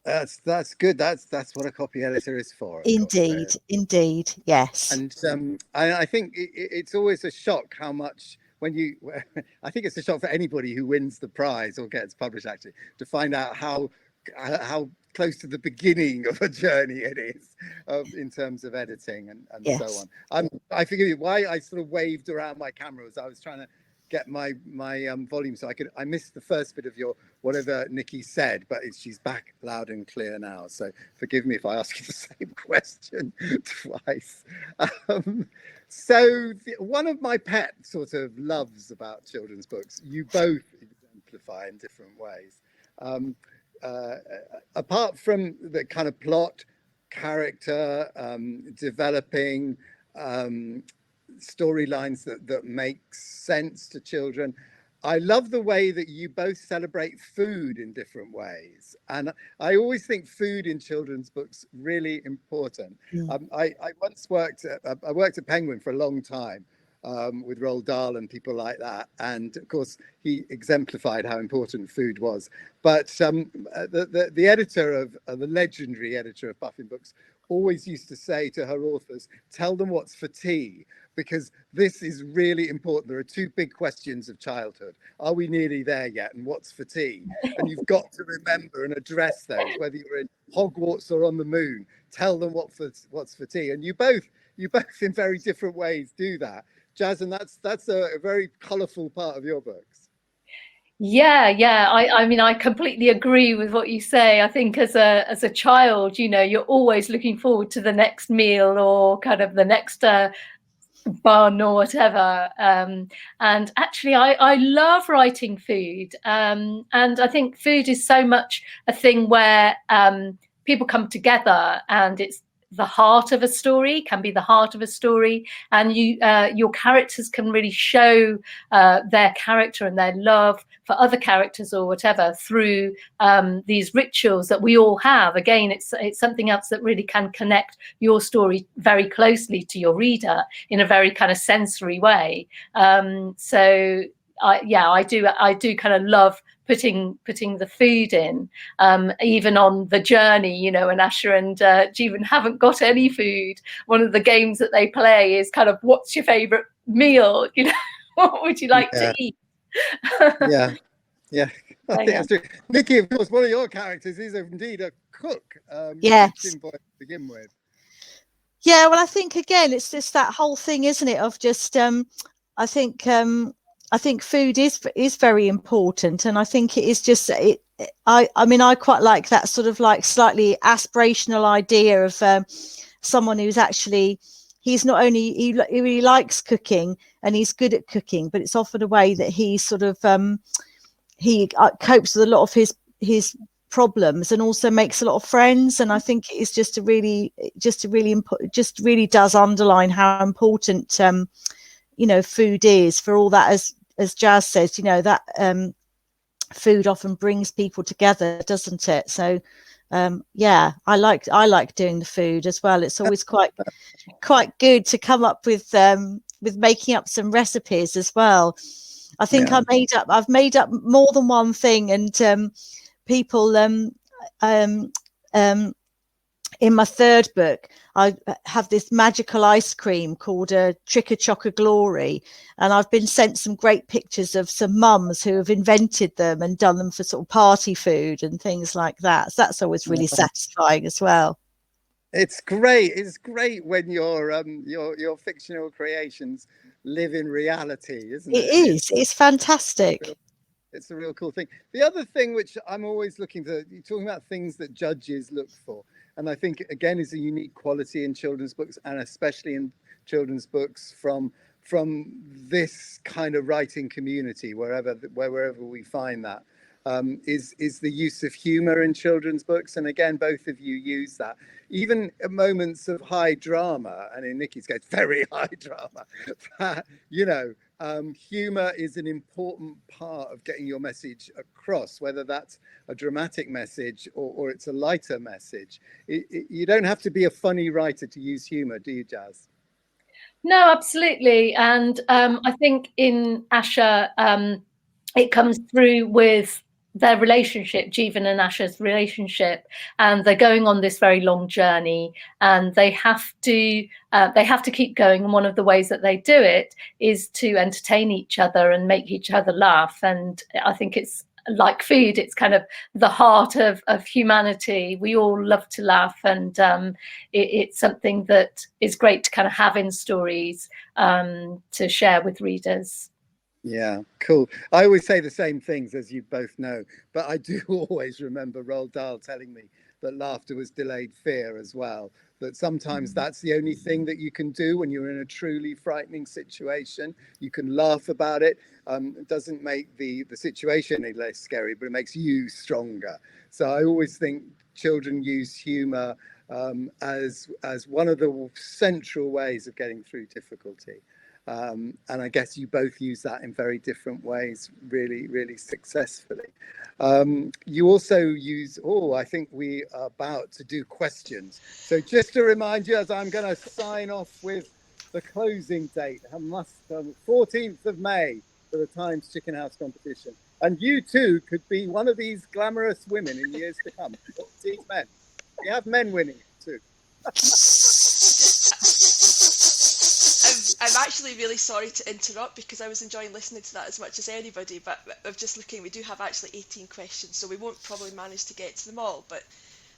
that's good. That's what a copy editor is for. Indeed, indeed, yes. And I think it's always a shock how much I think it's a shock for anybody who wins the prize or gets published, actually, to find out how close to the beginning of a journey it is in terms of editing and yes. So on. I forgive you why I sort of waved around my camera as I was trying to get my volume so I missed the first bit of your whatever Nikki said, but she's back loud and clear now, so forgive me if I ask you the same question twice. So one of my pet sort of loves about children's books, you both exemplify in different ways. Apart from the kind of plot, character, developing storylines that make sense to children, I love the way that you both celebrate food in different ways. And I always think food in children's books really important. I once worked at Penguin for a long time with Roald Dahl and people like that. And of course, he exemplified how important food was. But the editor the legendary editor of Puffin Books always used to say to her authors, tell them what's for tea, because this is really important. There are two big questions of childhood. Are we nearly there yet? And what's for tea? And you've got to remember and address those, whether you're in Hogwarts or on the moon. Tell them what's for tea. And you both in very different ways do that. Jas, and that's a very colourful part of your books. Yeah. I mean, I completely agree with what you say. I think as a child, you're always looking forward to the next meal or kind of the next bun or whatever. And actually, I love writing food. And I think food is so much a thing where people come together, and it's the heart of a story, can be the heart of a story, and your characters can really show their character and their love for other characters or whatever through these rituals that we all have. Again, it's something else that really can connect your story very closely to your reader in a very kind of sensory way. So I do kind of love putting the food in, even on the journey, and Asher and Jeevan haven't got any food. One of the games that they play is kind of, what's your favorite meal? What would you like to eat? Yeah. I think that's true. Nikki, of course, one of your characters is indeed a cook. Yes. To begin with. Yeah, well, I think again, it's just that whole thing, isn't it? Of just, I think food is very important, and I think it is just I mean, I quite like that sort of like slightly aspirational idea of someone who's actually, he's not only he really likes cooking and he's good at cooking, but it's often a way that he sort of he copes with a lot of his problems and also makes a lot of friends. And I think it's just really does underline how important food is for all that, as Jas says, that food often brings people together, doesn't it? So I like doing the food as well. It's always quite good to come up with making up some recipes as well. I think I've made up more than one thing, and people in my third book, I have this magical ice cream called a Trick or Chocker Glory, and I've been sent some great pictures of some mums who have invented them and done them for sort of party food and things like that. So that's always really satisfying as well. It's great. It's great when your fictional creations live in reality, isn't it? It is. It's fantastic. It's a real cool thing. The other thing which I'm always looking for, you're talking about things that judges look for. And I think, again, is a unique quality in children's books, and especially in children's books from this kind of writing community, wherever we find that. is the use of humor in children's books. And again, both of you use that. Even at moments of high drama, and in Nikki's case, very high drama, you know, humor is an important part of getting your message across, whether that's a dramatic message or it's a lighter message. You don't have to be a funny writer to use humor, do you, Jazz? No, absolutely. And I think in Asha, it comes through with their relationship, Jeevan and Asha's relationship, and they're going on this very long journey, and they have to keep going. And one of the ways that they do it is to entertain each other and make each other laugh. And I think it's like food, it's kind of the heart of humanity. We all love to laugh, and it's something that is great to kind of have in stories to share with readers. Yeah, cool. I always say the same things, as you both know, but I do always remember Roald Dahl telling me that laughter was delayed fear as well, that sometimes that's the only thing that you can do when you're in a truly frightening situation. You can laugh about it. It doesn't make the situation any less scary, but it makes you stronger. So I always think children use humor as one of the central ways of getting through difficulty. And I guess you both use that in very different ways, really, really successfully. You also use, I think we are about to do questions. So just to remind you, as I'm going to sign off with the closing date, 14th of May for the Times Chicken House competition. And you too could be one of these glamorous women in years to come. Team men. We have men winning too. I'm actually really sorry to interrupt, because I was enjoying listening to that as much as anybody, but I'm just looking, we do have actually 18 questions, so we won't probably manage to get to them all, but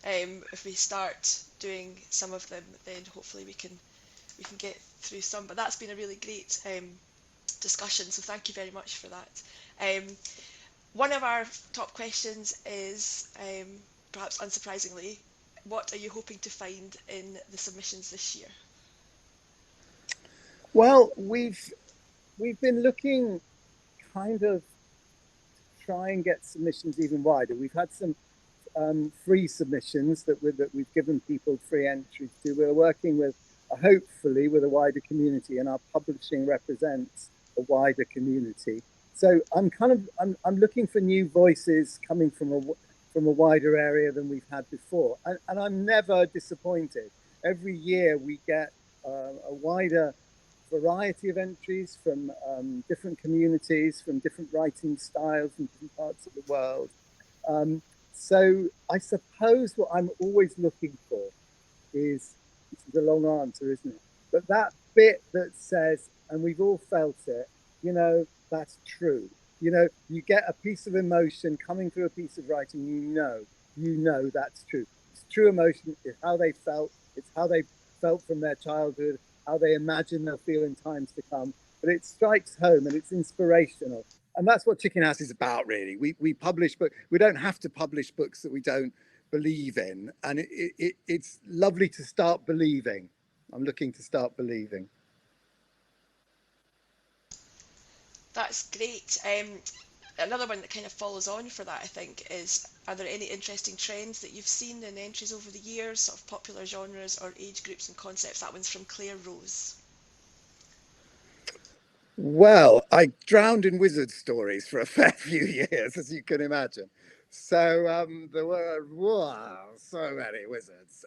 if we start doing some of them, then hopefully we can get through some. But that's been a really great discussion, so thank you very much for that. One of our top questions is, perhaps unsurprisingly, what are you hoping to find in the submissions this year? Well, we've been looking kind of to try and get submissions even wider. We've had some free submissions that we've given people free entries to. We're working with, hopefully, with a wider community, and our publishing represents a wider community. So I'm looking for new voices coming from a wider area than we've had before, and I'm never disappointed. Every year we get a wider variety of entries from different communities, from different writing styles from different parts of the world. So I suppose what I'm always looking for is, this is a long answer, isn't it? But that bit that says, and we've all felt it, you know, that's true. You know, you get a piece of emotion coming through a piece of writing, you know that's true. It's true emotion, it's how they felt, it's how they felt from their childhood, how they imagine they'll feel in times to come, but it strikes home and it's inspirational. And that's what Chicken House is about, really. We publish, but we don't have to publish books that we don't believe in. And it's lovely to start believing. I'm looking to start believing. That's great. Another one that kind of follows on for that, I think, is, are there any interesting trends that you've seen in entries over the years, sort of popular genres or age groups and concepts? That one's from Claire Rose. Well, I drowned in wizard stories for a fair few years, as you can imagine. So there were so many wizards.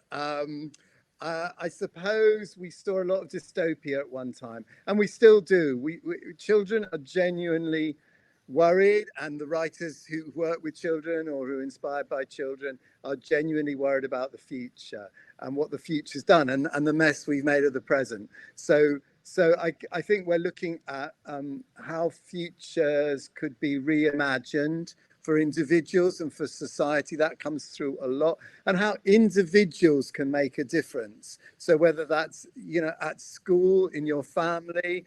I suppose we saw a lot of dystopia at one time, and we still do. Children are genuinely worried, and the writers who work with children or who are inspired by children are genuinely worried about the future and what the future's done, and the mess we've made of the present. So I think we're looking at how futures could be reimagined for individuals and for society. That comes through a lot, and how individuals can make a difference. So whether that's, you know, at school, in your family,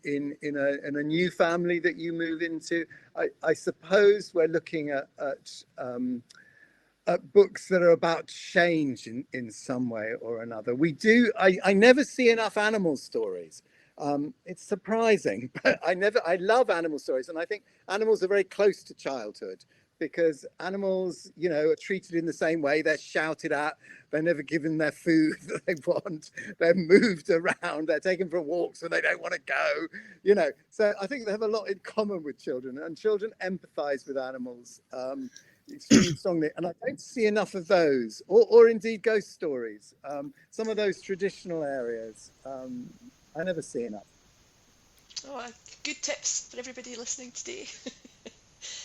in a new family that you move into, I suppose we're looking at books that are about change in some way or another. I never see enough animal stories. It's surprising, but I love animal stories, and I think animals are very close to childhood. because animals, you know, are treated in the same way. They're shouted at. They're never given their food that they want. They're moved around. They're taken for walks when they don't want to go, you know. So I think they have a lot in common with children, and children empathize with animals extremely strongly. And I don't see enough of those, or indeed ghost stories. Some of those traditional areas, I never see enough. Oh, good tips for everybody listening today.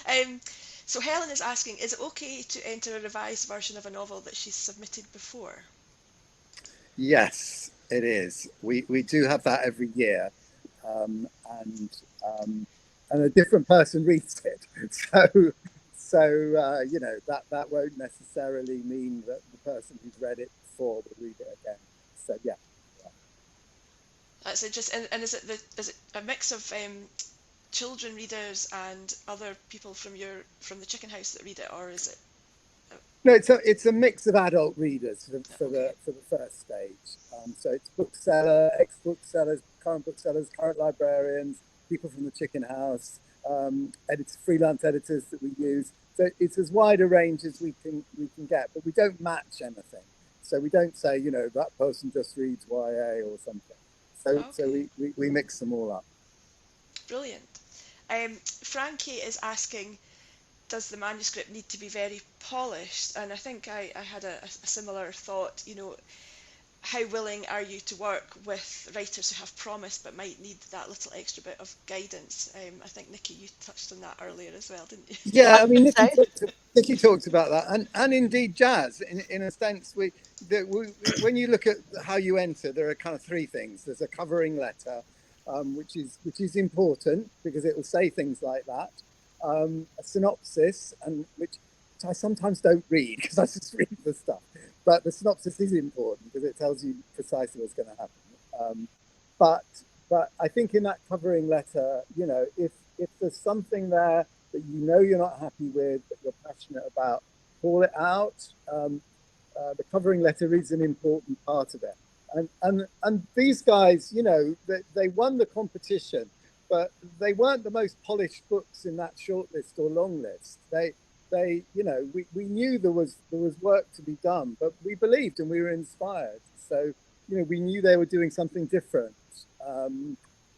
um, so Helen is asking, is it okay to enter a revised version of a novel that she's submitted before? Yes, it is. We do have that every year, and a different person reads it. So you know, that won't necessarily mean that the person who's read it before will read it again. So yeah. That's interesting. And is it a mix of children readers and other people from the Chicken House that read it, or is it? No, it's a mix of adult readers for Okay. the first stage. So it's bookseller, ex-booksellers, current librarians, people from the Chicken House, freelance editors that we use. So it's as wide a range as we can get, but we don't match anything. So we don't say, you know, that person just reads YA or something. So Okay. we mix them all up. Brilliant. Frankie is asking, does the manuscript need to be very polished? And I think I had a similar thought, you know, how willing are you to work with writers who have promised but might need that little extra bit of guidance? I think, Nikki, you touched on that earlier as well, didn't you? Yeah, I mean, So Nikki talked about that, and indeed Jazz. In a sense, when you look at how you enter, there are kind of three things. There's a covering letter, which is important because it will say things like that. A synopsis, and which I sometimes don't read because I just read the stuff. But the synopsis is important because it tells you precisely what's going to happen. But I think in that covering letter, you know, if there's something there that you know you're not happy with, that you're passionate about, call it out. The covering letter is an important part of it. And these guys, you know, they won the competition, but they weren't the most polished books in that shortlist or long list. They, you know, we knew there was work to be done, but we believed and we were inspired. So, you know, we knew they were doing something different.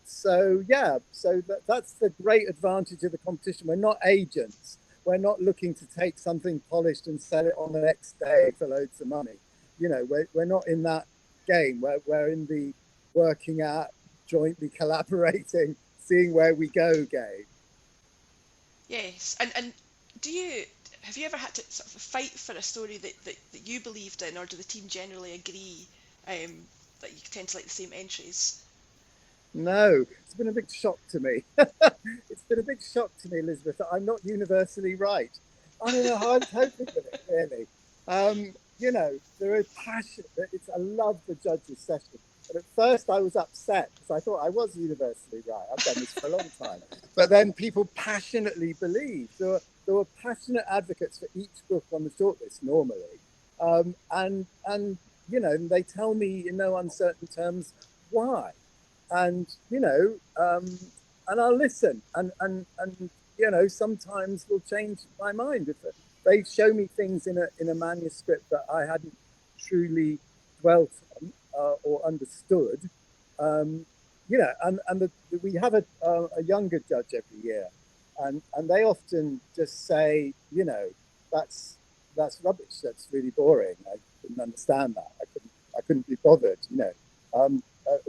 So that's the great advantage of the competition. We're not agents. We're not looking to take something polished and sell it on the next day for loads of money. You know, we're not in that game. We're in the working out, jointly collaborating, seeing where we go game. Yes. And have you ever had to sort of fight for a story that you believed in, or do the team generally agree that you tend to like the same entries? No, it's been a big shock to me. It's been a big shock to me, Elizabeth, that I'm not universally right. I don't know how I'm coping with it, really. You know, there is passion. I love the judges' session. But at first I was upset because I thought I was universally right. I've done this for a long time. But then people passionately believed. There were passionate advocates for each book on the shortlist normally. And you know, they tell me in no uncertain terms why. And you know, and I'll listen, and you know, sometimes will change my mind if they show me things in a manuscript that I hadn't truly dwelt on or understood. You know, and we have a younger judge every year, and they often just say, you know, that's rubbish. That's really boring. I couldn't understand that. I couldn't be bothered. You know.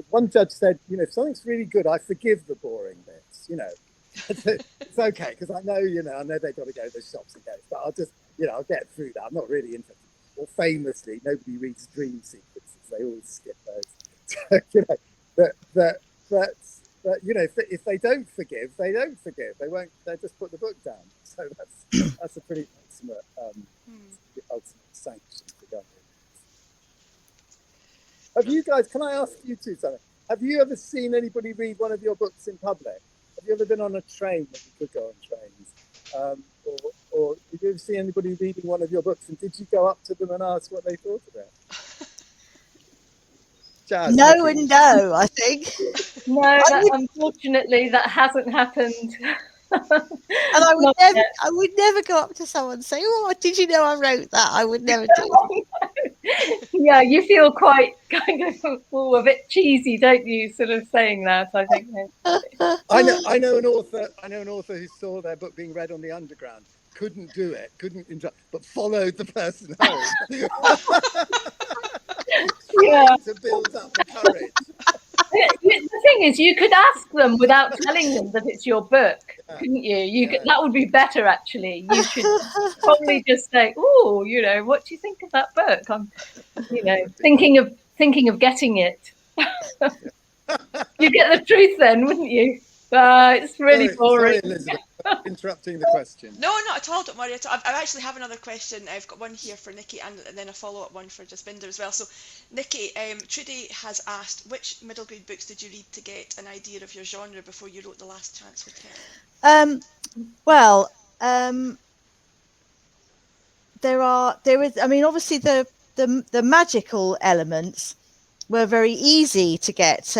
One judge said, you know, if something's really good, I forgive the boring bits, you know. It's okay, because I know they've got to go to the shops and get it, but I'll just, you know, I'll get through that. I'm not really interested. Or famously, nobody reads dream sequences. They always skip those. So, you know, but you know, if they don't forgive, they don't forgive. They won't, they'll just put the book down. So that's a pretty ultimate sanction for government. Have you guys, can I ask you two something? Have you ever seen anybody read one of your books in public? Have you ever been on a train when you could go on trains? Or did you ever see anybody reading one of your books, and did you go up to them and ask what they thought of it? Jazz, no Nikki. and no, I think. No, unfortunately, that hasn't happened. And I would never go up to someone and say, "Oh, did you know I wrote that?" I would never do that. Yeah, you feel quite kind of a bit cheesy, don't you? Sort of saying that, I think. I know an author who saw their book being read on the Underground, couldn't do it, but followed the person home. Trying to build up the courage. The thing is, you could ask them without telling them that it's your book, couldn't you? That would be better, actually. You should probably just say, "Oh, what do you think of that book? I'm, thinking of getting it." You get the truth then, wouldn't you? It's really boring. Sorry, Elizabeth, interrupting the question. No, not at all. Don't worry at all. I actually have another question. I've got one here for Nikki and then a follow-up one for Jasbinder as well. So, Nikki, Trudy has asked, which middle grade books did you read to get an idea of your genre before you wrote The Last Chance Hotel? There is. I mean, obviously the magical elements were very easy to get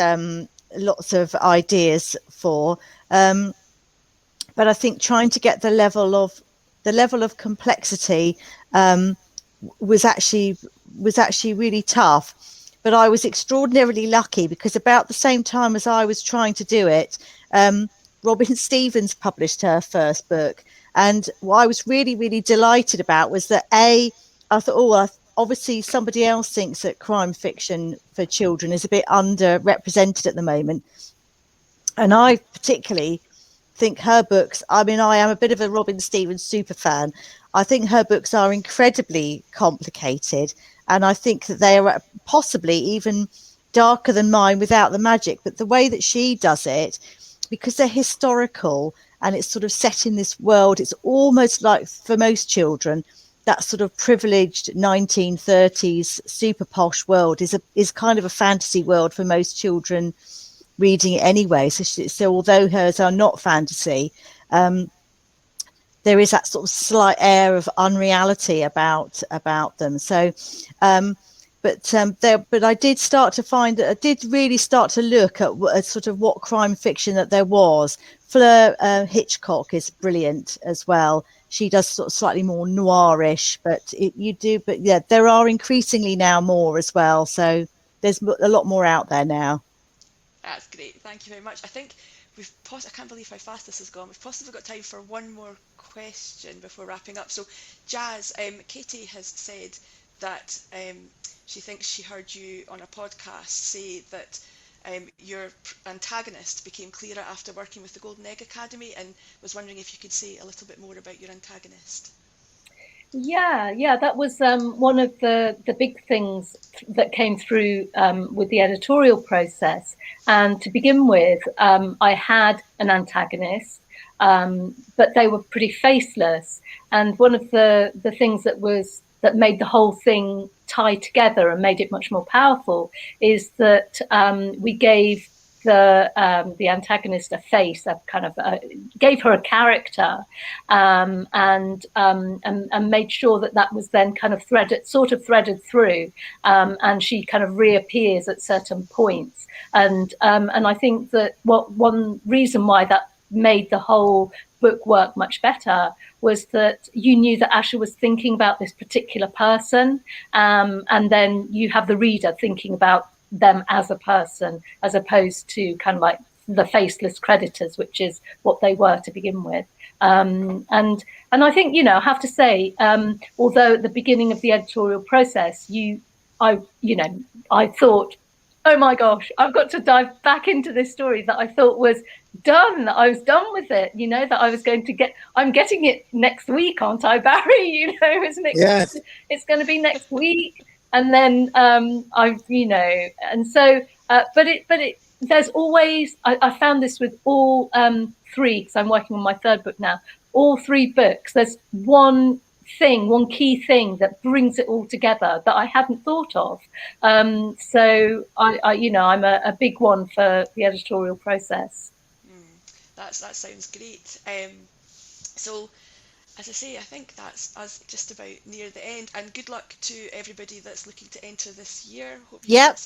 lots of ideas for, but I think trying to get the level of complexity was actually really tough. But I was extraordinarily lucky because about the same time as I was trying to do it, Robin Stevens published her first book, and what I was really, really delighted about was that I thought, obviously somebody else thinks that crime fiction for children is a bit underrepresented at the moment. And I particularly think her books, I mean, I am a bit of a Robin Stevens super fan. I think her books are incredibly complicated. And I think that they are possibly even darker than mine without the magic. But the way that she does it, because they're historical and it's sort of set in this world, it's almost like, for most children, that sort of privileged 1930s super posh world is kind of a fantasy world for most children reading it anyway. So although hers are not fantasy, there is that sort of slight air of unreality about them. So, but I did start to find that I did really start to look at sort of what crime fiction that there was. Fleur Hitchcock is brilliant as well. She does sort of slightly more noirish, but there are increasingly now more as well. So there's a lot more out there now. That's great. Thank you very much. I think I can't believe how fast this has gone. We've possibly got time for one more question before wrapping up. So, Jazz, Katie has said that she thinks she heard you on a podcast say that your antagonist became clearer after working with the Golden Egg Academy, and was wondering if you could say a little bit more about your antagonist. Yeah, that was one of the big things that came through with the editorial process. And to begin with, I had an antagonist, but they were pretty faceless. And one of the things that made the whole thing tie together and made it much more powerful is that we gave the antagonist a face, a kind of gave her a character, and made sure that was then kind of threaded through, and she kind of reappears at certain points. And I think that one reason why that made the whole book work much better was that you knew that Asher was thinking about this particular person, and then you have the reader thinking about them as a person, as opposed to kind of like the faceless creditors, which is what they were to begin with. And I think, I have to say, although at the beginning of the editorial process, I thought, oh my gosh, I've got to dive back into this story that I thought was done, that I was done with it, that I was going to I'm getting it next week, aren't I, Barry? Yes. It's going to be next week. And then there's always, I found this with all three, because I'm working on my third book now, all three books, there's one key thing that brings it all together that I hadn't thought of. So I'm a big one for the editorial process. That sounds great. So, as I say, I think that's us just about near the end, and good luck to everybody that's looking to enter this year. Yep,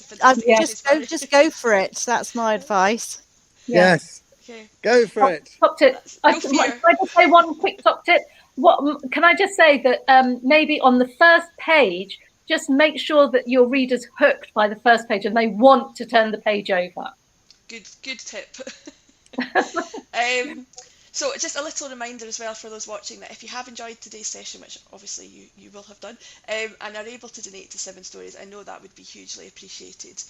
just go for it. That's my advice. Yes. Okay. Go for it. Top tip. Go for Can I just say one quick top tip? What can I just say that maybe on the first page, just make sure that your reader's hooked by the first page and they want to turn the page over. Good tip. So just a little reminder as well for those watching that if you have enjoyed today's session, which obviously you will have done, and are able to donate to 7 Stories, I know that would be hugely appreciated.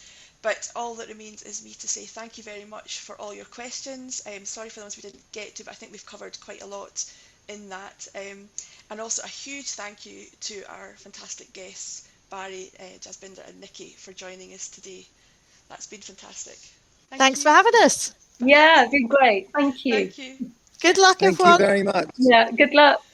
But all that remains is me to say thank you very much for all your questions. Sorry for the ones we didn't get to, but I think we've covered quite a lot in that. And also a huge thank you to our fantastic guests, Barry, Jasbinder and Nikki, for joining us today. That's been fantastic. Thanks for having us. Yeah, been great. Thank you. Thank you. Good luck, Thank everyone. you very much. Yeah, good luck.